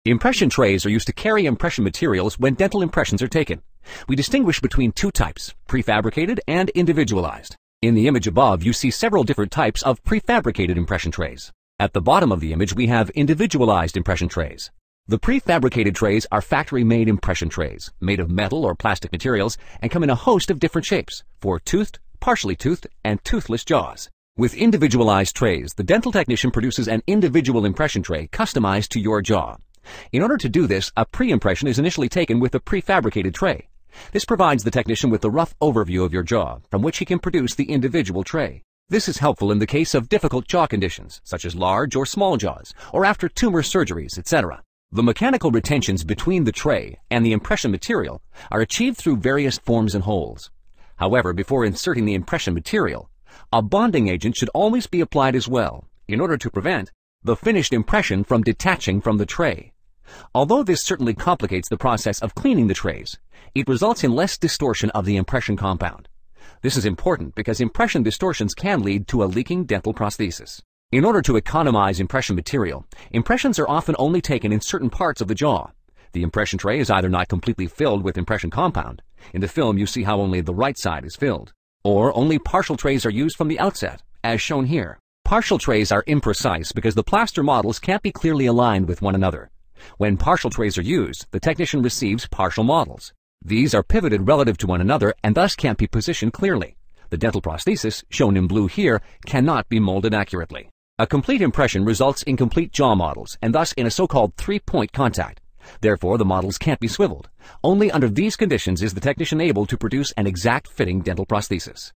Impression trays are used to carry impression materials when dental impressions are taken. We distinguish between two types, prefabricated and individualized. In the image above, you see several different types of prefabricated impression trays. At the bottom of the image, we have individualized impression trays. The prefabricated trays are factory-made impression trays, made of metal or plastic materials, and come in a host of different shapes, for toothed, partially toothed, and toothless jaws. With individualized trays, the dental technician produces an individual impression tray customized to your jaw. In order to do this, a pre-impression is initially taken with a prefabricated tray. This provides the technician with a rough overview of your jaw, from which he can produce the individual tray. This is helpful in the case of difficult jaw conditions, such as large or small jaws, or after tumor surgeries, etc. The mechanical retentions between the tray and the impression material are achieved through various forms and holes. However, before inserting the impression material, a bonding agent should always be applied as well, in order to prevent the finished impression from detaching from the tray. Although this certainly complicates the process of cleaning the trays, it results in less distortion of the impression compound. This is important because impression distortions can lead to a leaking dental prosthesis. In order to economize impression material, impressions are often only taken in certain parts of the jaw. The impression tray is either not completely filled with impression compound. In the film, you see how only the right side is filled. Or only partial trays are used from the outset, as shown here. Partial trays are imprecise because the plaster models can't be clearly aligned with one another. When partial trays are used, the technician receives partial models. These are pivoted relative to one another and thus can't be positioned clearly. The dental prosthesis, shown in blue here, cannot be molded accurately. A complete impression results in complete jaw models and thus in a so-called three-point contact. Therefore, the models can't be swiveled. Only under these conditions is the technician able to produce an exact fitting dental prosthesis.